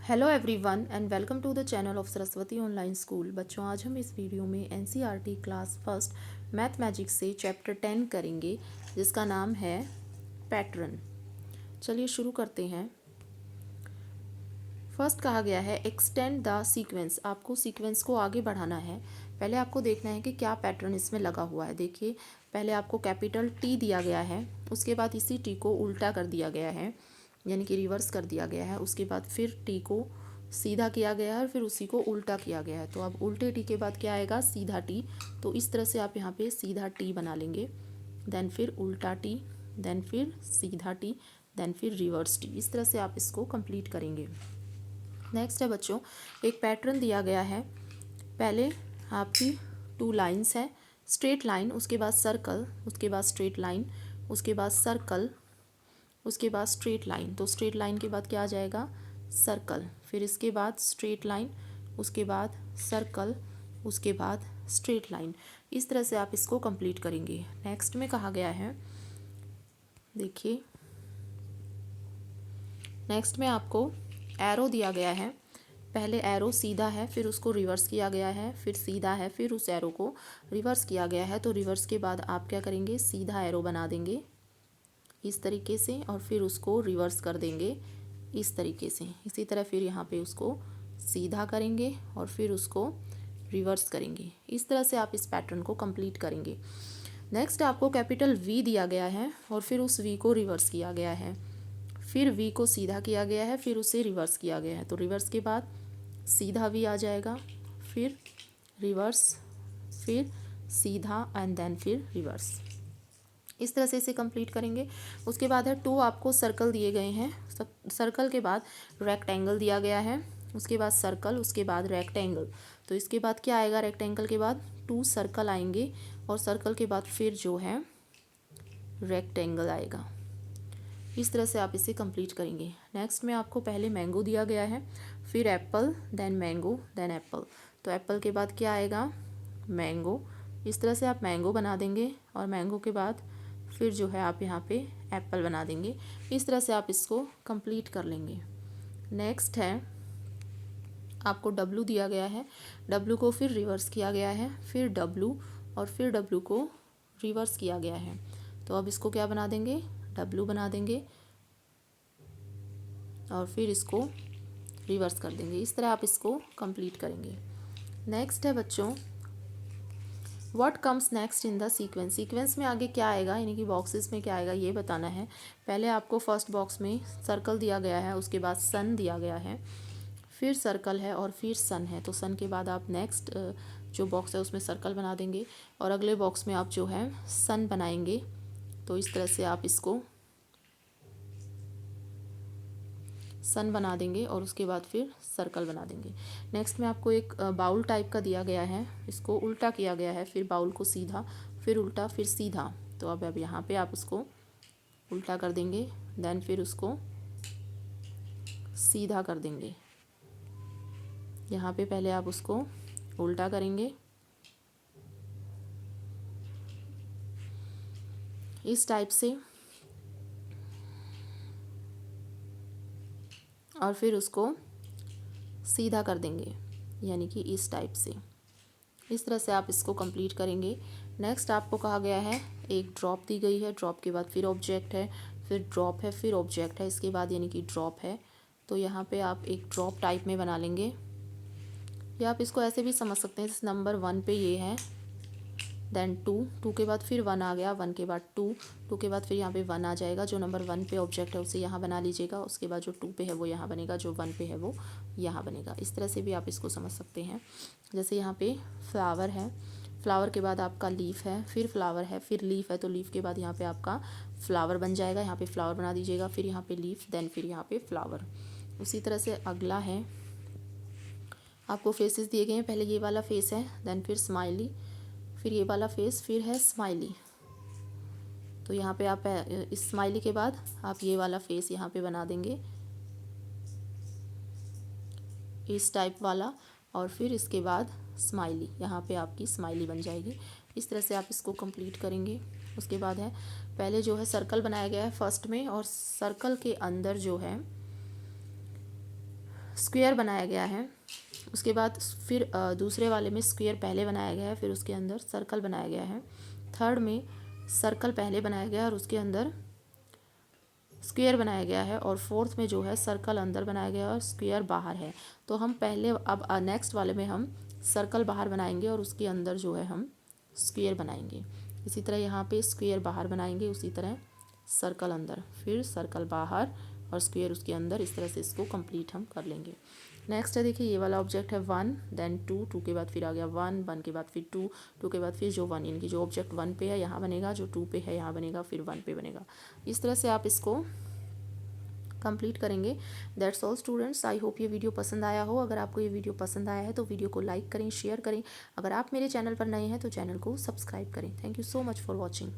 Hello everyone and welcome to the channel of Saraswati online school. बच्चों, आज हम इस वीडियो में NCERT class first math magic से चैप्टर 10 करेंगे, जिसका नाम है पैटर्न। चलिए शुरू करते हैं। फर्स्ट कहा गया है एक्सटेंड द सीक्वेंस। आपको सीक्वेंस को आगे बढ़ाना है। पहले आपको देखना है कि क्या पैटर्न इसमें लगा हुआ है। देखिए, पहले आपको कैपिटल टी दिया गया है, उसके बाद इसी टी को उल्टा कर दिया गया है, यानी कि रिवर्स कर दिया गया है। उसके बाद फिर टी को सीधा किया गया है और फिर उसी को उल्टा किया गया है। तो अब उल्टे टी के बाद क्या आएगा? सीधा टी। तो इस तरह से आप यहाँ पे सीधा टी बना लेंगे, देन फिर उल्टा टी, देन फिर सीधा टी, देन फिर रिवर्स टी। इस तरह से आप इसको कंप्लीट करेंगे। नेक्स्ट है बच्चों, एक पैटर्न दिया गया है। पहले आपकी टू लाइंस है, स्ट्रेट लाइन, उसके बाद सर्कल, उसके बाद स्ट्रेट लाइन, उसके बाद सर्कल, उसके बाद स्ट्रेट लाइन। तो स्ट्रेट लाइन के बाद क्या आ जाएगा? सर्कल। फिर इसके बाद स्ट्रेट लाइन, उसके बाद सर्कल, उसके बाद स्ट्रेट लाइन। इस तरह से आप इसको कंप्लीट करेंगे। नेक्स्ट में कहा गया है, देखिए, नेक्स्ट में आपको एरो दिया गया है। पहले एरो सीधा है, फिर उसको रिवर्स किया गया है, फिर सीधा है, फिर उस एरो को रिवर्स किया गया है। तो रिवर्स के बाद आप क्या करेंगे? सीधा एरो बना देंगे इस तरीके से, और फिर उसको रिवर्स कर देंगे इस तरीके से। इसी तरह फिर यहाँ पे उसको सीधा करेंगे और फिर उसको रिवर्स करेंगे। इस तरह से आप इस पैटर्न को कंप्लीट करेंगे। नेक्स्ट आपको कैपिटल वी दिया गया है और फिर उस वी को रिवर्स किया गया है, फिर वी को सीधा किया गया है, फिर उसे रिवर्स किया गया है। तो रिवर्स के बाद सीधा वी आ जाएगा, फिर रिवर्स, फिर सीधा एंड देन फिर रिवर्स। इस तरह से इसे कंप्लीट करेंगे। उसके बाद है टू आपको सर्कल दिए गए हैं। सर्कल के बाद रेक्टेंगल दिया गया है, उसके बाद सर्कल, उसके बाद रेक्टेंगल। तो इसके बाद क्या आएगा? रेक्टेंगल के बाद टू सर्कल आएंगे और सर्कल के बाद फिर जो है रेक्टेंगल आएगा। इस तरह से आप इसे कंप्लीट करेंगे। नेक्स्ट में आपको पहले मैंगो दिया गया है, फिर apple, then mango, then apple. तो एप्पल के बाद क्या आएगा? मैंगो। इस तरह से आप मैंगो बना देंगे और मैंगो के बाद फिर जो है आप यहाँ पे एप्पल बना देंगे। इस तरह से आप इसको कंप्लीट कर लेंगे। नेक्स्ट है, आपको डब्लू दिया गया है, डब्लू को फिर रिवर्स किया गया है, फिर डब्लू और फिर डब्लू को रिवर्स किया गया है। तो अब इसको क्या बना देंगे? डब्लू बना देंगे और फिर इसको रिवर्स कर देंगे। इस तरह आप इसको कंप्लीट करेंगे। नेक्स्ट है बच्चों, what comes next in the sequence. Sequence में आगे क्या आएगा, यानी कि बॉक्सेस में क्या आएगा, ये बताना है। पहले आपको फर्स्ट बॉक्स में सर्कल दिया गया है, उसके बाद सन दिया गया है, फिर सर्कल है और फिर सन है। तो सन के बाद आप नेक्स्ट जो बॉक्स है उसमें सर्कल बना देंगे और अगले बॉक्स में आप जो है सन बनाएंगे। तो इस तरह से आप इसको सन बना देंगे और उसके बाद फिर सर्कल बना देंगे। नेक्स्ट में आपको एक बाउल टाइप का दिया गया है, इसको उल्टा किया गया है, फिर बाउल को सीधा, फिर उल्टा, फिर सीधा। तो अब यहाँ पे आप उसको उल्टा कर देंगे, देन फिर उसको सीधा कर देंगे। यहाँ पे पहले आप उसको उल्टा करेंगे इस टाइप से, और फिर उसको सीधा कर देंगे, यानी कि इस टाइप से। इस तरह से आप इसको कंप्लीट करेंगे। नेक्स्ट आपको कहा गया है, एक ड्रॉप दी गई है, ड्रॉप के बाद फिर ऑब्जेक्ट है, फिर ड्रॉप है, फिर ऑब्जेक्ट है, इसके बाद यानी कि ड्रॉप है। तो यहाँ पे आप एक ड्रॉप टाइप में बना लेंगे, या आप इसको ऐसे भी समझ सकते हैं, जैसे नंबर 1 पे ये है, देन 2, 2 के बाद फिर 1 आ गया, 1 के बाद 2, 2 के बाद फिर यहाँ पे 1 आ जाएगा। जो नंबर 1 पे ऑब्जेक्ट है उसे यहाँ बना लीजिएगा, उसके बाद जो 2 पे है वो यहाँ बनेगा, जो 1 पे है वो यहाँ बनेगा। इस तरह से भी आप इसको समझ सकते हैं। जैसे यहाँ पे फ्लावर है, फ्लावर के बाद आपका लीफ है, फिर फ्लावर है, फिर लीफ है, तो लीफ के बाद यहाँ पे आपका फ्लावर बन जाएगा। यहाँ पे फ्लावर बना दीजिएगा, फिर यहाँ पे लीफ, देन फिर यहाँ पे फ्लावर। उसी तरह से अगला है, आपको फेसेस दिए गए हैं। पहले ये वाला फेस है, देन फिर स्माइली, फिर ये वाला फेस, फिर है स्माइली। तो यहाँ पे आप इस स्माइली के बाद आप ये वाला फेस यहाँ पे बना देंगे इस टाइप वाला, और फिर इसके बाद स्माइली, यहाँ पे आपकी स्माइली बन जाएगी। इस तरह से आप इसको कंप्लीट करेंगे। उसके बाद है, पहले जो है सर्कल बनाया गया है फर्स्ट में, और सर्कल के अंदर जो है स्क्वायर बनाया गया है। उसके बाद फिर दूसरे वाले में स्क्वायर पहले बनाया गया है, फिर उसके अंदर सर्कल बनाया गया है। थर्ड में सर्कल पहले बनाया गया है और उसके अंदर स्क्वायर बनाया गया है। और फोर्थ में जो है सर्कल अंदर बनाया गया है और स्क्वायर बाहर है। तो हम पहले अब नेक्स्ट वाले में हम सर्कल बाहर बनाएंगे और उसके अंदर जो है हम स्क्वायर बनाएंगे। इसी तरह यहाँ पे स्क्वायर बाहर बनाएंगे, उसी तरह सर्कल अंदर, फिर सर्कल बाहर और स्क्वायर उसके अंदर। इस तरह से इसको कंप्लीट हम कर लेंगे। नेक्स्ट है, देखिए ये वाला ऑब्जेक्ट है 1 देन 2, 2 के बाद फिर आ गया 1, 1 के बाद फिर 2, 2 के बाद फिर जो 1, इनकी जो ऑब्जेक्ट 1 पे है यहाँ बनेगा, जो 2 पे है यहाँ बनेगा, फिर 1 पे बनेगा। इस तरह से आप इसको कंप्लीट करेंगे। That's all students, I hope ये वीडियो पसंद आया हो। अगर आपको ये वीडियो पसंद आया है तो वीडियो को लाइक करें, शेयर करें। अगर आप मेरे चैनल पर नए हैं तो चैनल को सब्सक्राइब करें। Thank you so much for watching.